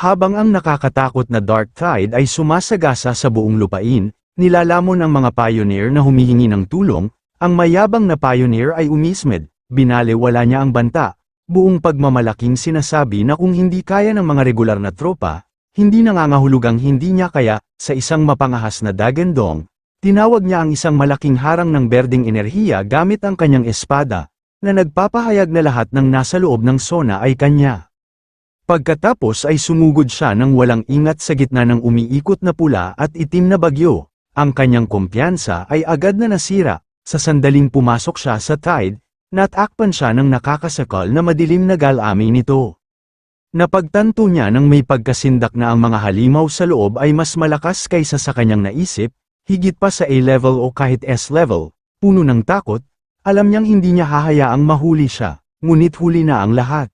Habang ang nakakatakot na dark tide ay sumasagasa sa buong lupain, nilalamon ang mga pioneer na humihingi ng tulong, ang mayabang na pioneer ay umismed, binalewala niya ang banta, buong pagmamalaking sinasabi na kung hindi kaya ng mga regular na tropa, hindi nangangahulugang hindi niya kaya, sa isang mapangahas na dagandong, tinawag niya ang isang malaking harang ng berdeng enerhiya gamit ang kanyang espada, na nagpapahayag na lahat ng nasa loob ng sona ay kanya. Pagkatapos ay sumugod siya ng walang ingat sa gitna ng umiikot na pula at itim na bagyo. Ang kanyang kumpiyansa ay agad na nasira, sa sandaling pumasok siya sa tide, natakpan siya ng nakakasakal na madilim na galami nito. Napagtanto niya nang may pagkasindak na ang mga halimaw sa loob ay mas malakas kaysa sa kanyang naisip, higit pa sa A-level o kahit S-level, puno ng takot, alam niyang hindi niya hahayaang mahuli siya, ngunit huli na ang lahat.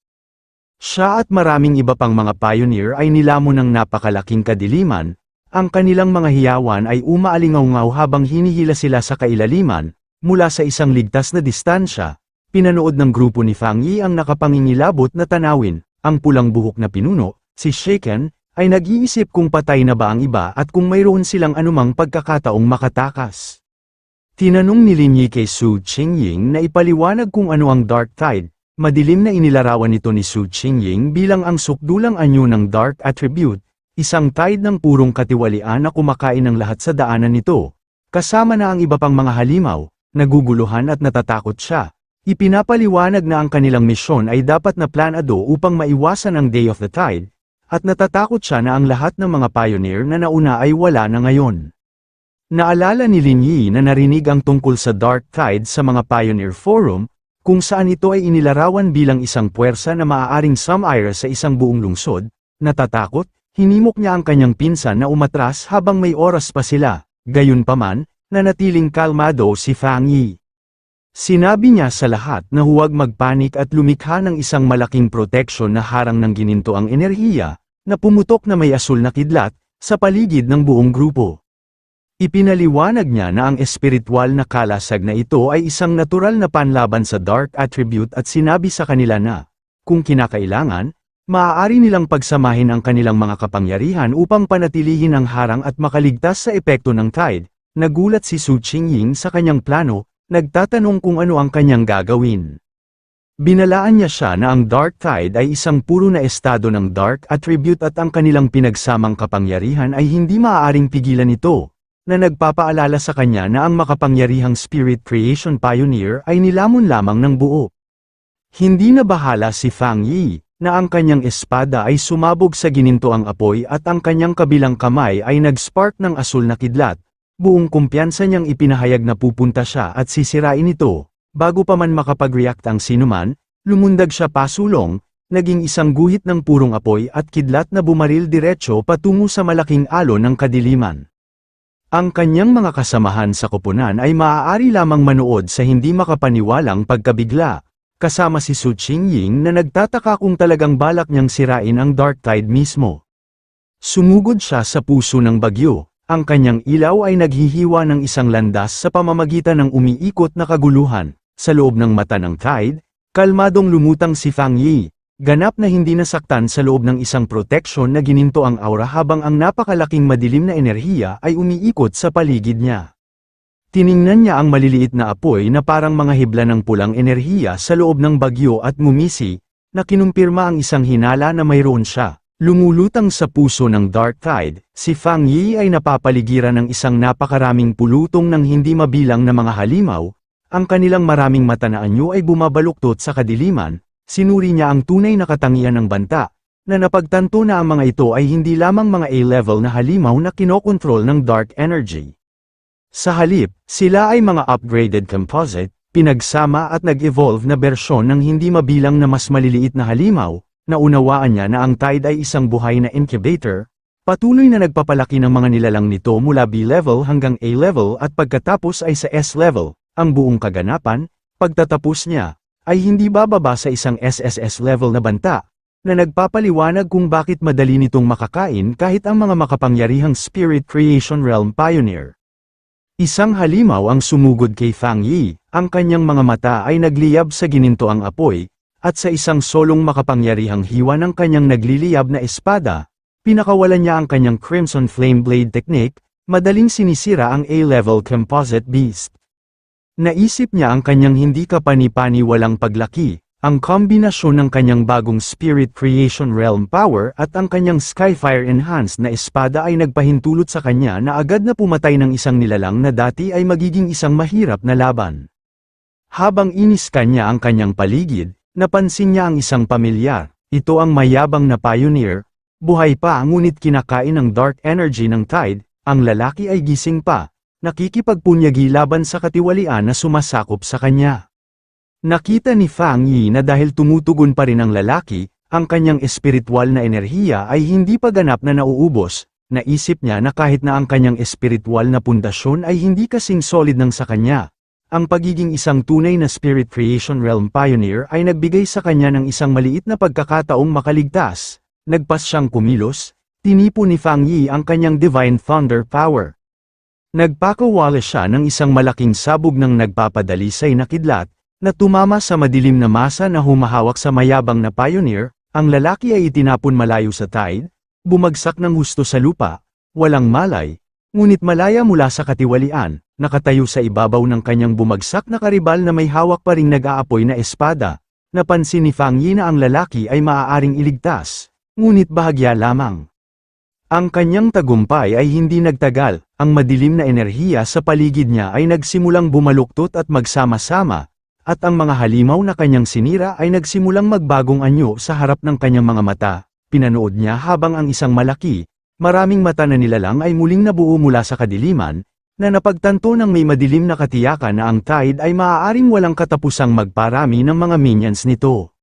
Siya at maraming iba pang mga pioneer ay nilamon ng napakalaking kadiliman, ang kanilang mga hiyawan ay umaalingaw-ngaw habang hinihila sila sa kailaliman, mula sa isang ligtas na distansya, pinanood ng grupo ni Fang Yi ang nakapangingilabot na tanawin, ang pulang buhok na pinuno, si Shaken, ay nag-iisip kung patay na ba ang iba at kung mayroon silang anumang pagkakataong makatakas. Tinanong ni Lin Yi kay Su Qingying na ipaliwanag kung ano ang Dark Tide. Madilim na inilarawan nito ni Su Qingying bilang ang sukdulang anyo ng Dark Attribute, isang tide ng purong katiwalian na kumakain ng lahat sa daanan nito. Kasama na ang iba pang mga halimaw, naguguluhan at natatakot siya. Ipinapaliwanag na ang kanilang misyon ay dapat na planado upang maiwasan ang Day of the Tide, at natatakot siya na ang lahat ng mga pioneer na nauna ay wala na ngayon. Naalala ni Lin Yi na narinig ang tungkol sa Dark Tide sa mga Pioneer Forum, kung saan ito ay inilarawan bilang isang puwersa na maaaring sumire sa isang buong lungsod. Natatakot, hinimok niya ang kanyang pinsan na umatras habang may oras pa sila, gayunpaman, nanatiling kalmado si Fang Yi. Sinabi niya sa lahat na huwag magpanik at lumikha ng isang malaking proteksyon na harang ng gininto ang enerhiya, na pumutok na may asul na kidlat, sa paligid ng buong grupo. Ipinaliwanag niya na ang espiritual na kalasag na ito ay isang natural na panlaban sa Dark Attribute at sinabi sa kanila na, kung kinakailangan, maaari nilang pagsamahin ang kanilang mga kapangyarihan upang panatilihin ang harang at makaligtas sa epekto ng tide. Nagulat si Su Qingying sa kanyang plano, nagtatanong kung ano ang kanyang gagawin. Binalaan niya siya na ang Dark Tide ay isang puro na estado ng Dark Attribute at ang kanilang pinagsamang kapangyarihan ay hindi maaaring pigilan ito, na nagpapaalala sa kanya na ang makapangyarihang Spirit Creation Pioneer ay nilamon lamang ng buo. Hindi na bahala si Fang Yi, na ang kanyang espada ay sumabog sa ginintoang apoy at ang kanyang kabilang kamay ay nag-spark ng asul na kidlat, buong kumpiyansa niyang ipinahayag na pupunta siya at sisirain ito. Bago pa man makapag-react ang sinuman, lumundag siya pasulong, naging isang guhit ng purong apoy at kidlat na bumaril diretso patungo sa malaking alon ng kadiliman. Ang kanyang mga kasamahan sa koponan ay maaari lamang manood sa hindi makapaniwalang pagkabigla, kasama si Su Qingying na nagtataka kung talagang balak niyang sirain ang Dark Tide mismo. Sumugod siya sa puso ng bagyo, ang kanyang ilaw ay naghihiwa ng isang landas sa pamamagitan ng umiikot na kaguluhan. Sa loob ng mata ng tide, kalmadong lumutang si Fang Yi, ganap na hindi nasaktan sa loob ng isang proteksyon na gininto ang aura habang ang napakalaking madilim na enerhiya ay umiikot sa paligid niya. Tiningnan niya ang maliliit na apoy na parang mga hibla ng pulang enerhiya sa loob ng bagyo at ngumisi, na kinumpirma ang isang hinala na mayroon siya. Lumulutang sa puso ng Dark Tide, si Fang Yi ay napapaligiran ng isang napakaraming pulutong ng hindi mabilang na mga halimaw, ang kanilang maraming mata na anyo ay bumabaluktot sa kadiliman. Sinuri niya ang tunay na katangian ng banta, na napagtanto na ang mga ito ay hindi lamang mga A-level na halimaw na kinokontrol ng dark energy. Sa halip, sila ay mga upgraded composite, pinagsama at nag-evolve na bersyon ng hindi mabilang na mas maliliit na halimaw. Naunawaan niya na ang tide ay isang buhay na incubator, patuloy na nagpapalaki ng mga nilalang nito mula B-level hanggang A-level at pagkatapos ay sa S-level, ang buong kaganapan, pagtatapos niya, ay hindi bababa sa isang SSS level na banta, na nagpapaliwanag kung bakit madali nitong makakain kahit ang mga makapangyarihang Spirit Creation Realm Pioneer. Isang halimaw ang sumugod kay Fang Yi, ang kanyang mga mata ay nagliyab sa ginintoang apoy, at sa isang solong makapangyarihang hiwa ng kanyang nagliliyab na espada, Pinakawalan niya ang kanyang Crimson Flame Blade technique, madaling sinisira ang A-level composite beast. Naisip niya ang kanyang hindi kapani-paniwalang paglaki, ang kombinasyon ng kanyang bagong Spirit Creation Realm Power at ang kanyang Skyfire Enhanced na espada ay nagpahintulot sa kanya na agad na pumatay ng isang nilalang na dati ay magiging isang mahirap na laban. Habang iniskan niya ang kanyang paligid, napansin niya ang isang pamilyar. Ito ang mayabang na pioneer, buhay pa ngunit kinakain ng dark energy ng Tide. Ang lalaki ay gising pa, nakikipagpunyagi laban sa katiwalian na sumasakop sa kanya. Nakita ni Fang Yi na dahil tumutugon pa rin ang lalaki, ang kanyang espiritual na enerhiya ay hindi pa ganap na nauubos. Naisip niya na kahit na ang kanyang espiritual na pundasyon ay hindi kasing solid ng sa kanya, ang pagiging isang tunay na Spirit Creation Realm Pioneer ay nagbigay sa kanya ng isang maliit na pagkakataong makaligtas. Nagpas siyang kumilos. Tinipo ni Fang Yi ang kanyang Divine Thunder Power. Nagpakawala siya ng isang malaking sabog ng nagpapadalisay na kidlat, na tumama sa madilim na masa na humahawak sa mayabang na pioneer. Ang lalaki ay itinapon malayo sa Tide, bumagsak ng husto sa lupa, walang malay, ngunit malaya mula sa katiwalian, nakatayo sa ibabaw ng kanyang bumagsak na karibal na may hawak pa ring nag-aapoy na espada. Napansin ni Fang Yi na ang lalaki ay maaaring iligtas, ngunit bahagya lamang. Ang kanyang tagumpay ay hindi nagtagal, ang madilim na enerhiya sa paligid niya ay nagsimulang bumaluktot at magsama-sama, at ang mga halimaw na kanyang sinira ay nagsimulang magbagong anyo sa harap ng kanyang mga mata. Pinanood niya habang ang isang malaki, maraming mata na nilalang ay muling nabuo mula sa kadiliman, na napagtanto ng may madilim na katiyakan na ang Tide ay maaaring walang katapusang magparami ng mga minions nito.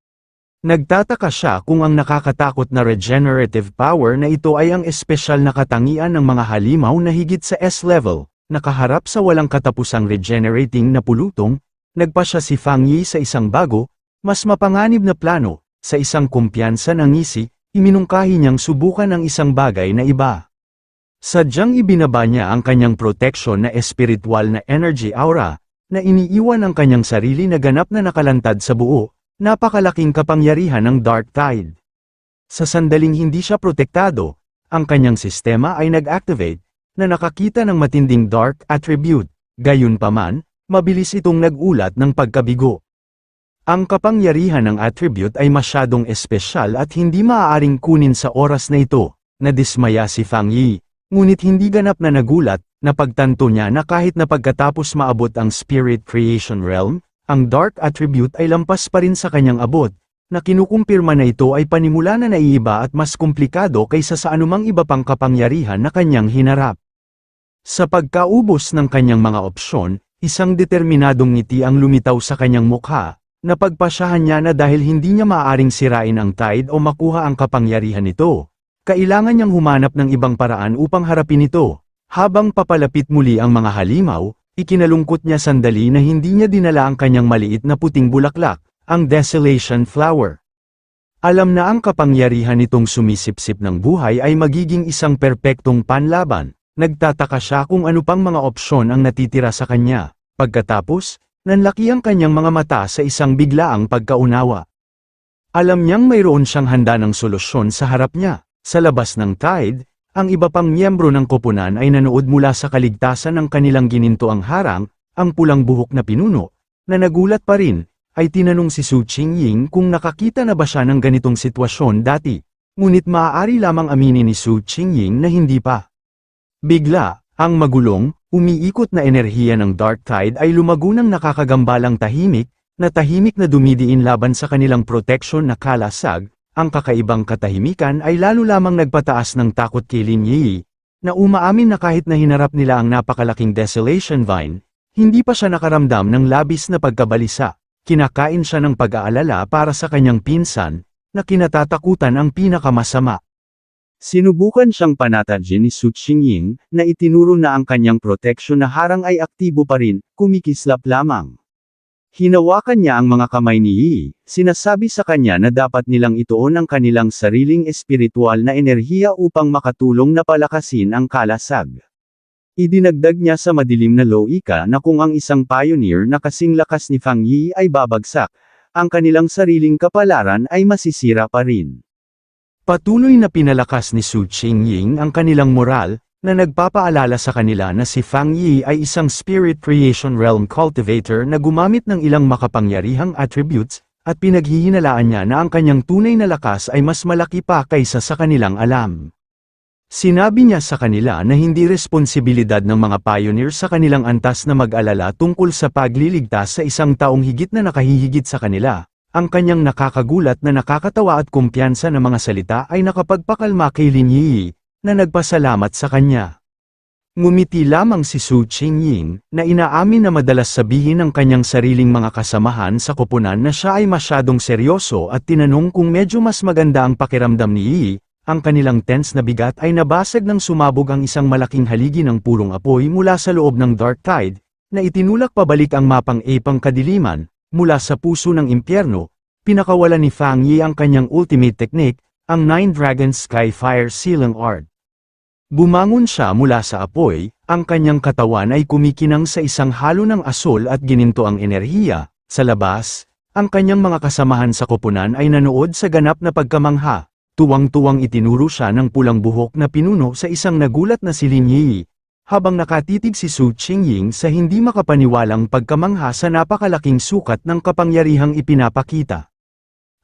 Nagtataka siya kung ang nakakatakot na regenerative power na ito ay ang espesyal na katangian ng mga halimaw na higit sa S-level, nakaharap sa walang katapusang regenerating na pulutong. Nagpa siya si Fang Yi sa isang bago, mas mapanganib na plano. Sa isang kumpiyansa ng ngisi, iminungkahi niyang subukan ang isang bagay na iba. Sadyang ibinaba niya ang kanyang protection na espiritual na energy aura, na iniiwan ang kanyang sarili na ganap na nakalantad sa buo. Napakalaking kapangyarihan ng Dark Tide. Sa sandaling hindi siya protektado, ang kanyang sistema ay nag-activate, na nakakita ng matinding Dark Attribute. Gayunpaman, mabilis itong nag-ulat ng pagkabigo. Ang kapangyarihan ng attribute ay masyadong espesyal at hindi maaaring kunin sa oras na ito. Nadismaya si Fang Yi, ngunit hindi ganap na nagulat, napagtanto niya na kahit na pagkatapos maabot ang Spirit Creation Realm, ang Dark Attribute ay lampas pa rin sa kanyang abot, na kinukumpirma na ito ay panimula na naiiba at mas komplikado kaysa sa anumang iba pang kapangyarihan na kanyang hinarap. Sa pagkaubos ng kanyang mga opsyon, isang determinadong ngiti ang lumitaw sa kanyang mukha, napagpasyahan niya na dahil hindi niya maaaring sirain ang Tide o makuha ang kapangyarihan nito, kailangan niyang humanap ng ibang paraan upang harapin ito. Habang papalapit muli ang mga halimaw, ikinalungkot niya sandali na hindi niya dinala ang kanyang maliit na puting bulaklak, ang Desolation Flower. Alam na ang kapangyarihan nitong sumisipsip ng buhay ay magiging isang perpektong panlaban. Nagtataka siya kung ano pang mga opsyon ang natitira sa kanya. Pagkatapos, nanlaki ang kanyang mga mata sa isang biglaang pagkaunawa. Alam niyang mayroon siyang handa ng solusyon sa harap niya. Sa labas ng Tide, ang iba pang miyembro ng koponan ay nanood mula sa kaligtasan ng kanilang ginintoang harang, ang pulang buhok na pinuno, na nagulat pa rin, ay tinanong si Su Qingying kung nakakita na ba siya ng ganitong sitwasyon dati, ngunit maaari lamang aminin ni Su Qingying na hindi pa. Bigla, ang magulong, umiikot na enerhiya ng Dark Tide ay lumago ng nakakagambalang tahimik na dumidiin laban sa kanilang protection na kalasag. Ang kakaibang katahimikan ay lalo lamang nagpataas ng takot kay Lin Yi, na umaamin na kahit na hinarap nila ang napakalaking Desolation Vine, hindi pa siya nakaramdam ng labis na pagkabalisa. Kinakain siya ng pag-aalala para sa kanyang pinsan, na kinatatakutan ang pinakamasama. Sinubukan siyang panatagin ni Su Qingying, na itinuro na ang kanyang protection na harang ay aktibo pa rin, kumikislap lamang. Hinawakan niya ang mga kamay ni Yi, sinasabi sa kanya na dapat nilang ituon ang kanilang sariling espiritual na enerhiya upang makatulong na palakasin ang kalasag. Idinagdag niya sa madilim na lowika na kung ang isang pioneer na kasing lakas ni Fang Yi ay babagsak, ang kanilang sariling kapalaran ay masisira pa rin. Patuloy na pinalakas ni Su Qingying ang kanilang moral, na nagpapaalala sa kanila na si Fang Yi ay isang Spirit Creation Realm Cultivator na gumamit ng ilang makapangyarihang attributes, at pinaghihinalaan niya na ang kanyang tunay na lakas ay mas malaki pa kaysa sa kanilang alam. Sinabi niya sa kanila na hindi responsibilidad ng mga pioneer sa kanilang antas na mag-alala tungkol sa pagliligtas sa isang taong higit na nakahihigit sa kanila. Ang kanyang nakakagulat na nakakatawa at kumpiyansa na mga salita ay nakapagpakalma kay Lin Yi, na nagpasalamat sa kanya. Ngumiti lamang si Su Qingying, na inaamin na madalas sabihin ng kanyang sariling mga kasamahan sa koponan na siya ay masyadong seryoso at tinanong kung medyo mas maganda ang pakiramdam ni Yi. Ang kanilang tense na bigat ay nabasag nang sumabog ang isang malaking haligi ng purong apoy mula sa loob ng Dark Tide, na itinulak pabalik ang mapang-epang kadiliman, mula sa puso ng impyerno. Pinakawalan ni Fang Yi ang kanyang ultimate technique, ang Nine Dragons Sky Fire Sealing Art. Bumangon siya mula sa apoy, ang kanyang katawan ay kumikinang sa isang halo ng asol at gininto ang enerhiya. Sa labas, ang kanyang mga kasamahan sa koponan ay nanood sa ganap na pagkamangha. Tuwang-tuwang itinuro siya ng pulang buhok na pinuno sa isang nagulat na si Lin Yi, habang nakatitig si Su Qingying sa hindi makapaniwalang pagkamangha sa napakalaking sukat ng kapangyarihang ipinapakita.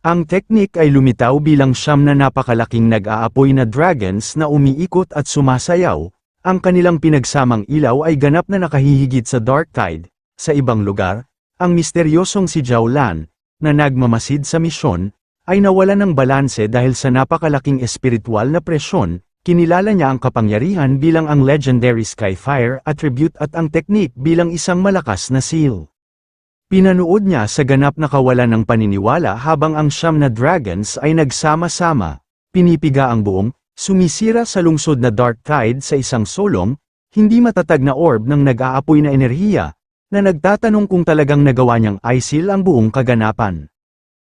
Ang teknik ay lumitaw bilang siyam na napakalaking nag-aapoy na dragons na umiikot at sumasayaw. Ang kanilang pinagsamang ilaw ay ganap na nakahihigit sa Dark Tide. Sa ibang lugar, ang misteryosong si Zhao Lan, na nagmamasid sa misyon, ay nawalan ng balanse dahil sa napakalaking espiritual na presyon. Kinilala niya ang kapangyarihan bilang ang legendary Skyfire attribute at ang teknik bilang isang malakas na seal. Pinanood niya sa ganap na kawalan ng paniniwala habang ang siyam na dragons ay nagsama-sama, pinipiga ang buong, sumisira sa lungsod na Dark Tide sa isang solong, hindi matatag na orb ng nag-aapoy na enerhiya, na nagtatanong kung talagang nagawa niyang i-seal ang buong kaganapan.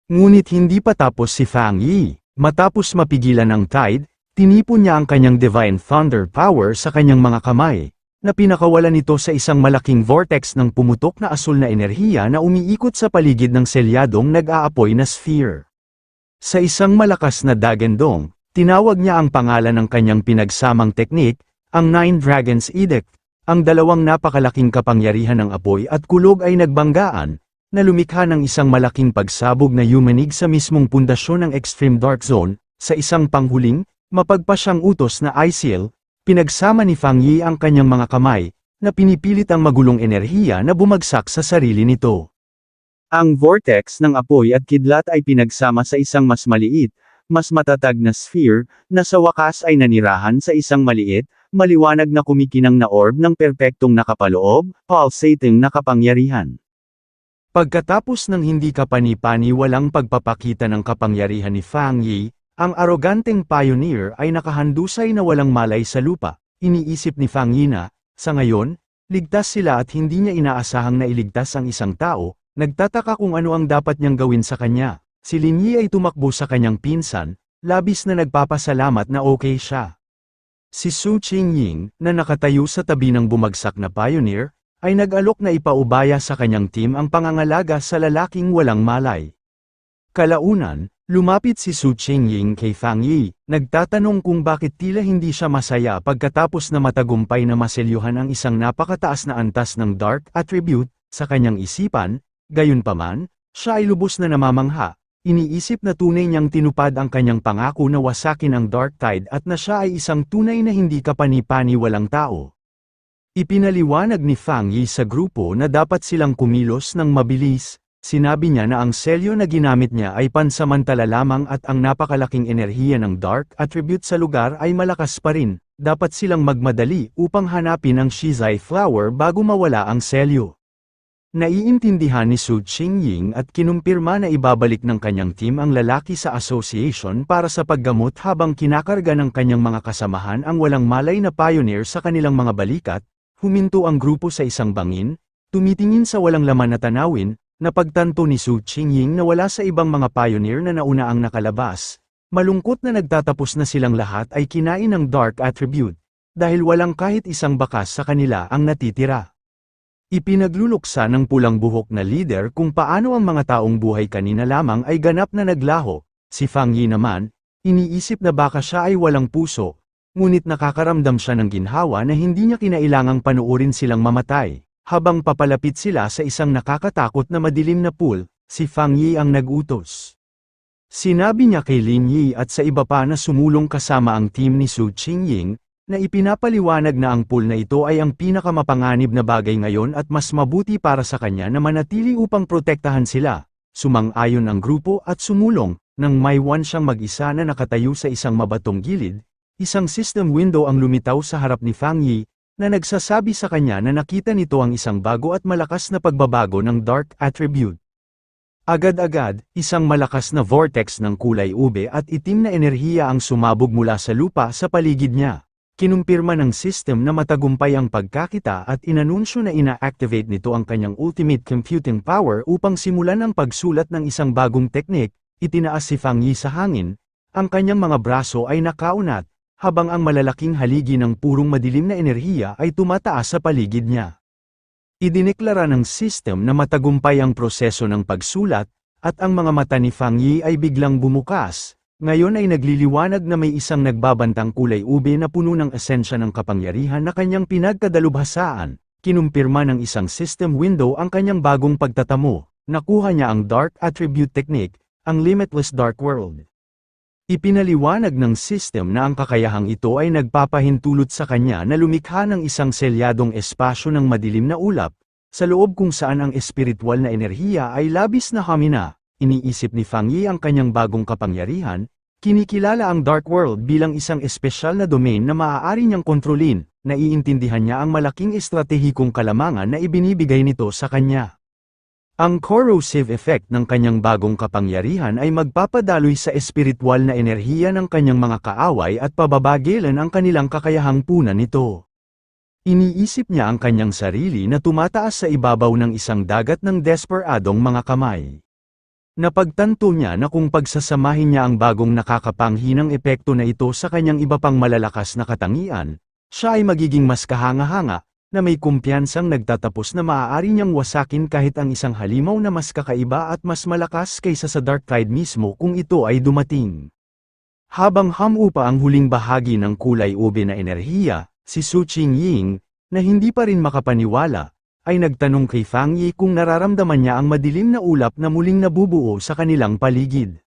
Ngunit hindi pa tapos si Fang Yi. Matapos mapigilan ang tide, tinipon niya ang kanyang Divine Thunder Power sa kanyang mga kamay, na pinakawalan nito sa isang malaking vortex ng pumutok na asul na enerhiya na umiikot sa paligid ng selyadong nag-aapoy na sphere. Sa isang malakas na dagendong, tinawag niya ang pangalan ng kanyang pinagsamang teknik, ang Nine Dragons Edict. Ang dalawang napakalaking kapangyarihan ng apoy at kulog ay nagbanggaan, na lumikha ng isang malaking pagsabog na yumanig sa mismong pundasyon ng Extreme Dark Zone. Sa isang panghuling, mapagpasyang utos na i-seal, pinagsama ni Fang Yi ang kanyang mga kamay, na pinipilit ang magulong enerhiya na bumagsak sa sarili nito. Ang vortex ng apoy at kidlat ay pinagsama sa isang mas maliit, mas matatag na sphere, na sa wakas ay nanirahan sa isang maliit, maliwanag na kumikinang na orb ng perpektong nakapaloob, pulsating na kapangyarihan. Pagkatapos ng hindi kapani-paniwalang pagpapakita ng kapangyarihan ni Fang Yi, ang aroganteng pioneer ay nakahandusay na walang malay sa lupa. Iniisip ni Fang Yi na, sa ngayon, ligtas sila at hindi niya inaasahang na iligtas ang isang tao. Nagtataka kung ano ang dapat niyang gawin sa kanya. Si Lin Yi ay tumakbo sa kanyang pinsan, labis na nagpapasalamat na okay siya. Si Su Qingying, na nakatayo sa tabi ng bumagsak na pioneer, ay nag-alok na ipaubaya sa kanyang team ang pangangalaga sa lalaking walang malay. Kalaunan, lumapit si Su Qingying kay Fang Yi, nagtatanong kung bakit tila hindi siya masaya pagkatapos na matagumpay na maselyuhan ang isang napakataas na antas ng Dark Attribute. Sa kanyang isipan, gayunpaman, siya ay lubos na namamangha. Iniisip na tunay niyang tinupad ang kanyang pangako na wasakin ang Dark Tide at na siya ay isang tunay na hindi kapani-paniwalang tao. Ipinaliwanag ni Fang Yi sa grupo na dapat silang kumilos ng mabilis. Sinabi niya na ang selyo na ginamit niya ay pansamantala lamang at ang napakalaking enerhiya ng Dark Attribute sa lugar ay malakas pa rin. Dapat silang magmadali upang hanapin ang Shizai Flower bago mawala ang selyo. Naiintindihan ni Su Qingying at kinumpirma na ibabalik ng kanyang team ang lalaki sa association para sa paggamot habang kinakarga ng kanyang mga kasamahan ang walang malay na pioneer sa kanilang mga balikat. Huminto ang grupo sa isang bangin, tumitingin sa walang laman na tanawin, napagtanto ni Su Qingying na wala sa ibang mga pioneer na nauna ang nakalabas. Malungkot na nagtatapos na silang lahat ay kinain ng Dark Attribute, dahil walang kahit isang bakas sa kanila ang natitira. Ipinagluluksa ng pulang buhok na leader kung paano ang mga taong buhay kanina lamang ay ganap na naglaho. Si Fang Yi naman, Iniisip na baka siya ay walang puso, ngunit nakakaramdam siya ng ginhawa na hindi niya kinailangang panuorin silang mamatay. Habang papalapit sila sa isang nakakatakot na madilim na pool, si Fang Yi ang nag-utos. Sinabi niya kay Lin Yi at sa iba pa na sumulong kasama ang team ni Su Qingying, na ipinapaliwanag na ang pool na ito ay ang pinakamapanganib na bagay ngayon at mas mabuti para sa kanya na manatili upang protektahan sila. Sumang-ayon ang grupo at sumulong, nang maiwan siyang mag-isa na nakatayo sa isang mabatong gilid, isang system window ang lumitaw sa harap ni Fang Yi, na nagsasabi sa kanya na nakita nito ang isang bago at malakas na pagbabago ng Dark Attribute. Agad-agad, isang malakas na vortex ng kulay ube at itim na enerhiya ang sumabog mula sa lupa sa paligid niya. Kinumpirma ng system na matagumpay ang pagkakita at inanunsyo na ina-activate nito ang kanyang ultimate computing power upang simulan ang pagsulat ng isang bagong teknik. Itinaas si Fang Yi sa hangin, ang kanyang mga braso ay nakaunat, habang ang malalaking haligi ng purong madilim na enerhiya ay tumataas sa paligid niya. Idineklara ng system na matagumpay ang proseso ng pagsulat, at ang mga mata ni Fang Yi ay biglang bumukas. Ngayon ay nagliliwanag na may isang nagbabantang kulay ube na puno ng esensya ng kapangyarihan na kanyang pinagkadalubhasaan. Kinumpirma ng isang system window ang kanyang bagong pagtatamo. Nakuha niya ang Dark Attribute Technique, ang Limitless Dark World. Ipinaliwanag ng system na ang kakayahang ito ay nagpapahintulot sa kanya na lumikha ng isang selyadong espasyo ng madilim na ulap, sa loob kung saan ang espiritual na enerhiya ay labis na hamina. Iniisip ni Fang Yi ang kanyang bagong kapangyarihan, kinikilala ang Dark World bilang isang espesyal na domain na maaari niyang kontrolin, naiintindihan niya ang malaking estratehikong kalamangan na ibinibigay nito sa kanya. Ang corrosive effect ng kanyang bagong kapangyarihan ay magpapadaloy sa espiritual na enerhiya ng kanyang mga kaaway at pababagilan ang kanilang kakayahang punan nito. Iniisip niya ang kanyang sarili na tumataas sa ibabaw ng isang dagat ng desperadong mga kamay. Napagtanto niya na kung pagsasamahin niya ang bagong nakakapanghinang epekto na ito sa kanyang iba pang malalakas na katangian, siya ay magiging mas kahanga-hanga, na may kumpiyansang nagtatapos na maaari niyang wasakin kahit ang isang halimaw na mas kakaiba at mas malakas kaysa sa Dark Tide mismo kung ito ay dumating. Habang hamupa ang huling bahagi ng kulay ube na enerhiya, si Su Qingying, na hindi pa rin makapaniwala, ay nagtanong kay Fang Yi kung nararamdaman niya ang madilim na ulap na muling nabubuo sa kanilang paligid.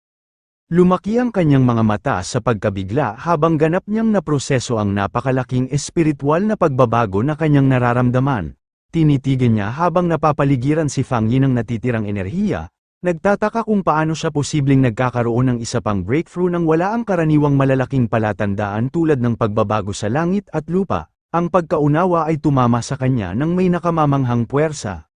Lumaki ang kanyang mga mata sa pagkabigla habang ganap niyang naproseso ang napakalaking espiritual na pagbabago na kanyang nararamdaman. Tinitigan niya habang napapaligiran si Fang Yi ng natitirang enerhiya, nagtataka kung paano siya posibleng nagkakaroon ng isa pang breakthrough nang wala ang karaniwang malalaking palatandaan tulad ng pagbabago sa langit at lupa. Ang pagkaunawa ay tumama sa kanya nang may nakamamanghang puwersa.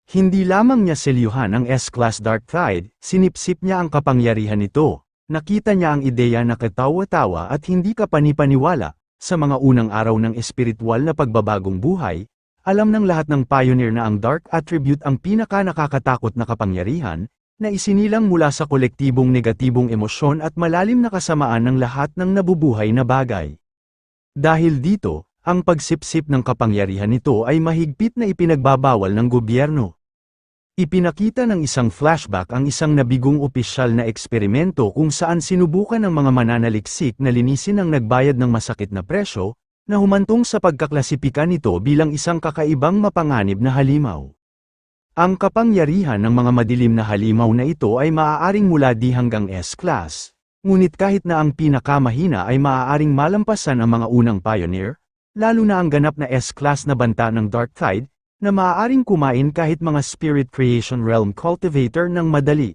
Hindi lamang niya selyuhan ang S-Class Dark Tide, sinipsip niya ang kapangyarihan nito. Nakita niya ang ideya na katawa-tawa at hindi kapanipaniwala, sa mga unang araw ng espiritual na pagbabagong buhay, alam ng lahat ng pioneer na ang Dark Attribute ang pinaka-nakakatakot na kapangyarihan, na isinilang mula sa kolektibong negatibong emosyon at malalim na kasamaan ng lahat ng nabubuhay na bagay. Dahil dito, ang pagsipsip ng kapangyarihan nito ay mahigpit na ipinagbabawal ng gobyerno. Ipinakita ng isang flashback ang isang nabigong opisyal na eksperimento kung saan sinubukan ng mga mananaliksik na linisin ang nagbayad ng masakit na presyo, na humantong sa pagkaklasipika nito bilang isang kakaibang mapanganib na halimaw. Ang kapangyarihan ng mga madilim na halimaw na ito ay maaaring mula D hanggang S-Class, ngunit kahit na ang pinakamahina ay maaaring malampasan ang mga unang pioneer, lalo na ang ganap na S-Class na banta ng Dark Tide, na maaaring kumain kahit mga Spirit Creation Realm Cultivator ng madali.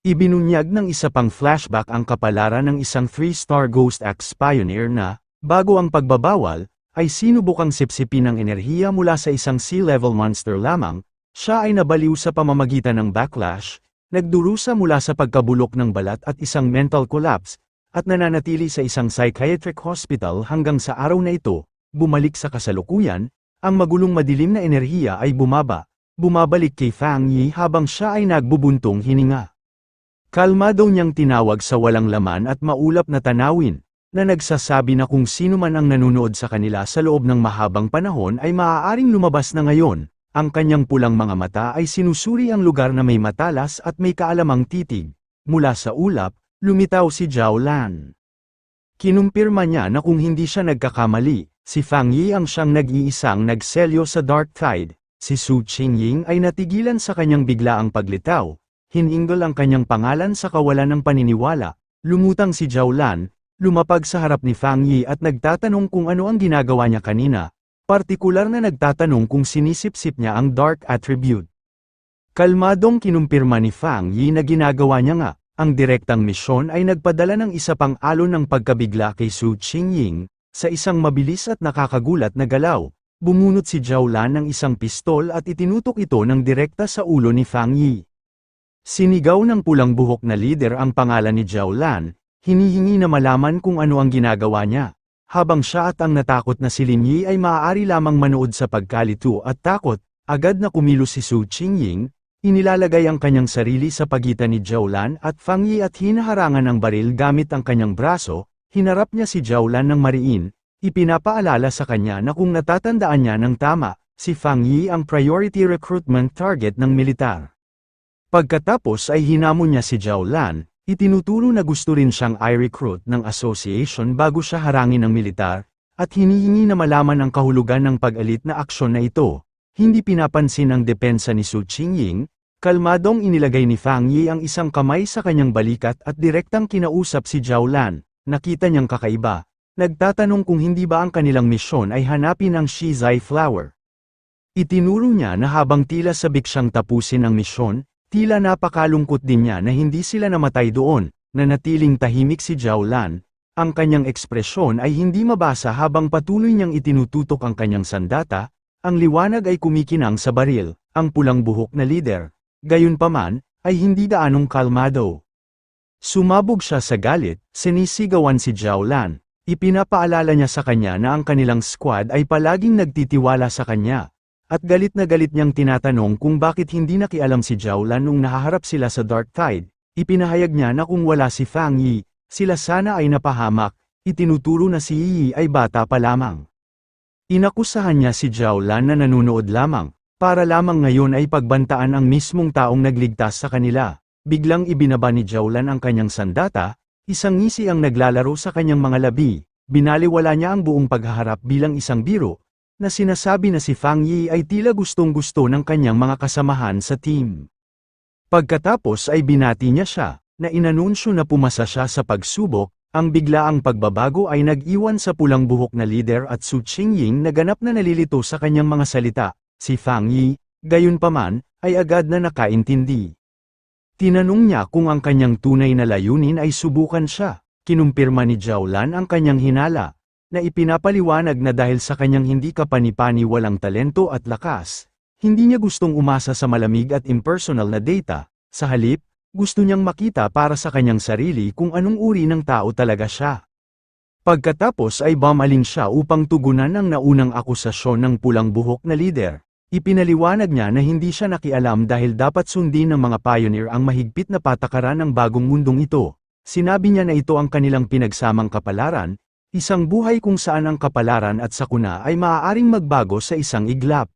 Ibinunyag ng isa pang flashback ang kapalaran ng isang 3-star Ghost Axe Pioneer na, bago ang pagbabawal, ay sinubukang sipsipin ng enerhiya mula sa isang sea-level monster lamang, siya ay nabaliw sa pamamagitan ng backlash, nagdurusa mula sa pagkabulok ng balat at isang mental collapse, at nananatili sa isang psychiatric hospital hanggang sa araw na ito. Bumalik sa kasalukuyan, ang magulong madilim na enerhiya ay bumabalik kay Fang Yi habang siya ay nagbubuntong hininga. Kalmado niyang tinawag sa walang laman at maulap na tanawin, na nagsasabi na kung sino man ang nanonood sa kanila sa loob ng mahabang panahon ay maaaring lumabas na ngayon. Ang kanyang pulang mga mata ay sinusuri ang lugar na may matalas at may kaalamang titig. Mula sa ulap, Lumitaw si Zhao Lan. Kinumpirma niya na kung hindi siya nagkakamali, si Fang Yi ang siyang nag-iisang nagselyo sa Dark Tide. Si Su Qingying ay natigilan sa kanyang biglaang paglitaw. Hininggol ang kanyang pangalan sa kawalan ng paniniwala. Lumutang si Zhao Lan, lumapag sa harap ni Fang Yi at nagtatanong kung ano ang ginagawa niya kanina. Partikular na nagtatanong kung sinisip-sip niya ang Dark Attribute. Kalmadong kinumpirma ni Fang Yi na ginagawa niya nga. Ang direktang misyon ay nagpadala ng isa pang alon ng pagkabigla kay Su Qingying. Sa isang mabilis at nakakagulat na galaw, bumunot si Zhao Lan ng isang pistol at itinutok ito ng direkta sa ulo ni Fang Yi. Sinigaw ng pulang buhok na leader ang pangalan ni Zhao Lan, hinihingi na malaman kung ano ang ginagawa niya. Habang siya at ang natakot na si Lin Yi ay maaari lamang manood sa pagkalito at takot, agad na kumilos si Su Qingying. Inilalagay ang kanyang sarili sa pagitan ni Zhao Lan at Fang Yi at hinaharangan ang baril gamit ang kanyang braso. Hinarap niya si Zhao Lan ng mariin, ipinapaalala sa kanya na kung natatandaan niya ng tama, si Fang Yi ang priority recruitment target ng militar. Pagkatapos ay hinamon niya si Zhao Lan, itinuturo na gusto rin siyang i-recruit ng association bago siya harangin ng militar, at hinihingi na malaman ang kahulugan ng pag-alit na aksyon na ito. Hindi pinapansin ang depensa ni Su Qingying. Kalmadong inilagay ni Fang Yi ang isang kamay sa kanyang balikat at direktang kinausap si Zhao Lan. Nakita niyang kakaiba. Nagtatanong kung hindi ba ang kanilang misyon ay hanapin ang Shizai Flower. Itinuro niya na habang tila sabik siyang tapusin ang misyon, tila napakalungkot din niya na hindi sila namatay doon, na natiling tahimik si Zhao Lan. Ang kanyang ekspresyon ay hindi mabasa habang patuloy niyang itinututok ang kanyang sandata. Ang liwanag ay kumikinang sa baril, ang pulang buhok na leader. Gayunpaman, ay hindi gaanong kalmado. Sumabog siya sa galit, sinisigawan si Zhao Lan. Ipinapaalala niya sa kanya na ang kanilang squad ay palaging nagtitiwala sa kanya. At galit na galit niyang tinatanong kung bakit hindi nakialam si Zhao Lan nung nahaharap sila sa Dark Tide. Ipinahayag niya na kung wala si Fang Yi, sila sana ay napahamak. Itinuturo na si Yi ay bata pa lamang. Inakusahan niya si Zhao Lan na nanunood lamang. Para lamang ngayon ay pagbantaan ang mismong taong nagligtas sa kanila. Biglang ibinaba ni Zhao Lan ang kanyang sandata, isang ngisi ang naglalaro sa kanyang mga labi. Binaliwala niya ang buong paghaharap bilang isang biro, na sinasabi na si Fang Yi ay tila gustong-gusto ng kanyang mga kasamahan sa team. Pagkatapos ay binati niya siya, na inanunsyo na pumasa siya sa pagsubok. Ang biglaang pagbabago ay nag-iwan sa pulang buhok na leader at Su Qingying na ganap na nalilito sa kanyang mga salita. Si Fang Yi, gayunpaman, ay agad na nakaintindi. Tinanong niya kung ang kanyang tunay na layunin ay subukan siya. Kinumpirma ni Zhao Lan ang kanyang hinala, na ipinapaliwanag na dahil sa kanyang hindi kapani-pani walang talento at lakas, hindi niya gustong umasa sa malamig at impersonal na data. Sa halip, gusto niyang makita para sa kanyang sarili kung anong uri ng tao talaga siya. Pagkatapos ay bumaling siya upang tugunan ang naunang akusasyon ng pulang buhok na leader. Ipinaliwanag niya na hindi siya nakialam dahil dapat sundin ng mga pioneer ang mahigpit na patakaran ng bagong mundong ito. Sinabi niya na ito ang kanilang pinagsamang kapalaran, isang buhay kung saan ang kapalaran at sakuna ay maaaring magbago sa isang iglap.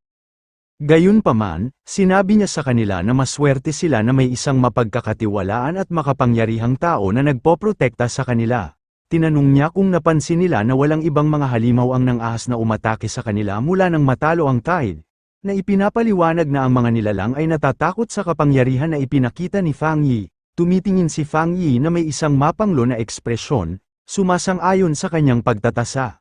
Gayunpaman, sinabi niya sa kanila na maswerte sila na may isang mapagkakatiwalaan at makapangyarihang tao na nagpoprotekta sa kanila. Tinanong niya kung napansin nila na walang ibang mga halimaw ang nang-ahas na umatake sa kanila mula nang matalo ang Tide, na ipinapaliwanag na ang mga nilalang ay natatakot sa kapangyarihan na ipinakita ni Fang Yi. Tumitingin si Fang Yi na may isang mapanglo na ekspresyon, sumasang-ayon sa kanyang pagtatasa.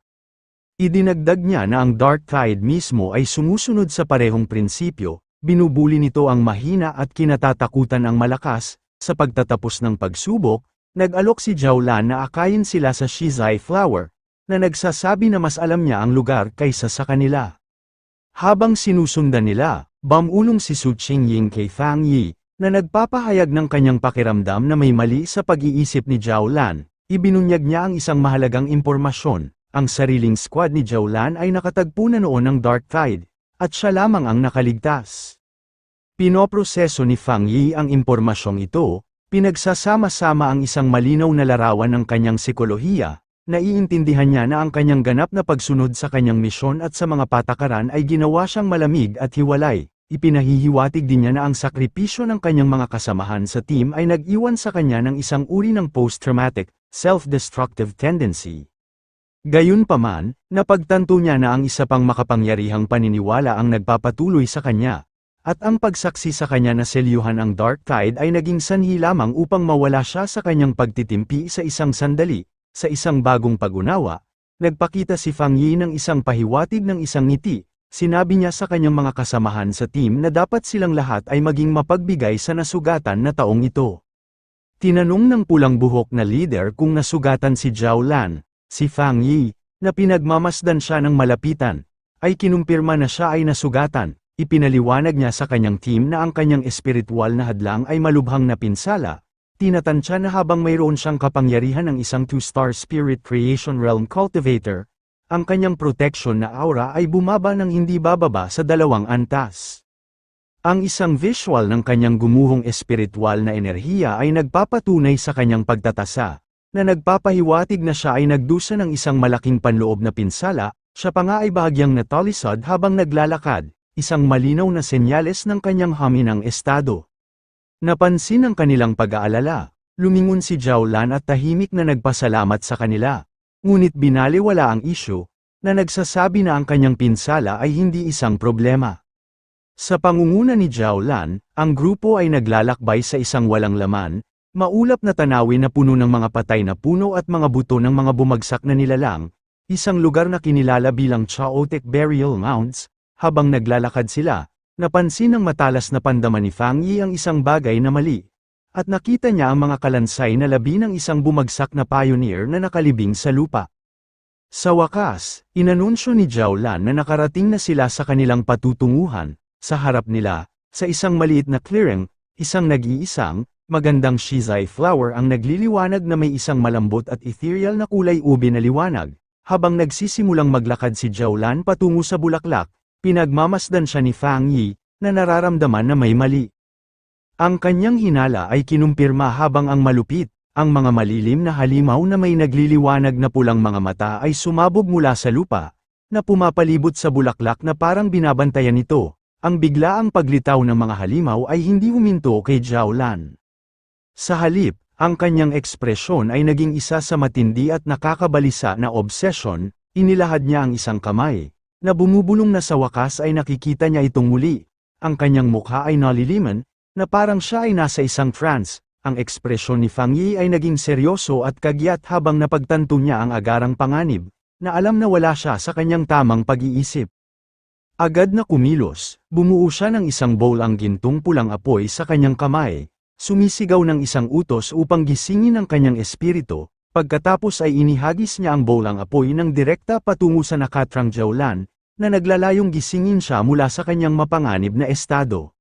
Idinagdag niya na ang Dark Tide mismo ay sumusunod sa parehong prinsipyo, binubuli nito ang mahina at kinatatakutan ang malakas. Sa pagtatapos ng pagsubok, nag-alok si Zhao Lan na akayin sila sa Shizai Flower, na nagsasabi na mas alam niya ang lugar kaysa sa kanila. Habang sinusundan nila, bumulong si Su Qingying kay Fang Yi, na nagpapahayag ng kanyang pakiramdam na may mali sa pag-iisip ni Zhao Lan. Ibinunyag niya ang isang mahalagang impormasyon. Ang sariling squad ni Zhao Lan ay nakatagpo na noon ng Dark Tide, at siya lamang ang nakaligtas. Pinoproseso ni Fang Yi ang impormasyong ito, pinagsasama-sama ang isang malinaw na larawan ng kanyang sikolohiya, naiintindihan niya na ang kanyang ganap na pagsunod sa kanyang misyon at sa mga patakaran ay ginawa siyang malamig at hiwalay. ipinahihiwatig din niya na ang sakripisyo ng kanyang mga kasamahan sa team ay nag-iwan sa kanya ng isang uri ng post-traumatic, self-destructive tendency. Gayunpaman, napagtanto niya na ang isa pang makapangyarihang paniniwala ang nagpapatuloy sa kanya, at ang pagsaksi sa kanya na selyuhan ang Dark Tide ay naging sanhi lamang upang mawala siya sa kanyang pagtitimpi sa isang sandali, sa isang bagong pag-unawa. Nagpakita si Fang Yi ng isang pahiwatig ng isang ngiti. Sinabi niya sa kanyang mga kasamahan sa team na dapat silang lahat ay maging mapagbigay sa nasugatan na taong ito. Tinanong ng pulang buhok na leader kung nasugatan si Zhao Lan, si Fang Yi, na pinagmamasdan siya ng malapitan, ay kinumpirma na siya ay nasugatan. Ipinaliwanag niya sa kanyang team na ang kanyang espiritual na hadlang ay malubhang na pinsala. Tinatansya na habang mayroon siyang kapangyarihan ng isang 2-star Spirit Creation Realm Cultivator, ang kanyang protection na aura ay bumaba ng hindi bababa sa 2 antas. Ang isang visual ng kanyang gumuhong espiritual na enerhiya ay nagpapatunay sa kanyang pagtatasa, na nagpapahiwatig na siya ay nagdusa ng isang malaking panloob na pinsala. Siya pa nga ay bahagyang natalisod habang naglalakad, isang malinaw na senyales ng kanyang haminang estado. Napansin ang kanilang pag-aalala, lumingon si Zhao Lan at tahimik na nagpasalamat sa kanila. Ngunit binaliwala ang isyu, na nagsasabi na ang kanyang pinsala ay hindi isang problema. Sa pangunguna ni Zhao Lan, ang grupo ay naglalakbay sa isang walang laman, maulap na tanawin na puno ng mga patay na puno at mga buto ng mga bumagsak na nilalang, isang lugar na kinilala bilang Chaotic Burial Mounds. Habang naglalakad sila, napansin ng matalas na pandaman ni Fang Yi ang isang bagay na mali. At nakita niya ang mga kalansay na labi ng isang bumagsak na pioneer na nakalibing sa lupa. Sa wakas, inanunsyo ni Zhao Lan na nakarating na sila sa kanilang patutunguhan. Sa harap nila, sa isang maliit na clearing, isang nag-iisang, magandang shizai flower ang nagliliwanag na may isang malambot at ethereal na kulay ube na liwanag. Habang nagsisimulang maglakad si Zhao Lan patungo sa bulaklak, pinagmamasdan siya ni Fang Yi, na nararamdaman na may mali. Ang kanyang hinala ay kinumpirma habang ang malupit, ang mga malilim na halimaw na may nagliliwanag na pulang mga mata ay sumabog mula sa lupa, na pumapalibot sa bulaklak na parang binabantayan nito. Ang biglaang paglitaw ng mga halimaw ay hindi huminto kay Zhao Lan. Sa halip, ang kanyang ekspresyon ay naging isa sa matindi at nakakabalisa na obsession. Inilahad niya ang isang kamay, na bumubulong na sa wakas ay nakikita niya itong muli. Ang kanyang mukha ay naliliman, na parang siya ay nasa isang trance. Ang ekspresyon ni Fang Yi ay naging seryoso at kagyat habang napagtanto niya ang agarang panganib, na alam na wala siya sa kanyang tamang pag-iisip. Agad na kumilos, bumuo siya ng isang bowl ang gintong pulang apoy sa kanyang kamay, sumisigaw ng isang utos upang gisingin ang kanyang espiritu. Pagkatapos ay inihagis niya ang bowl ang apoy ng direkta patungo sa nakatrang Zhao Lan, na naglalayong gisingin siya mula sa kanyang mapanganib na estado.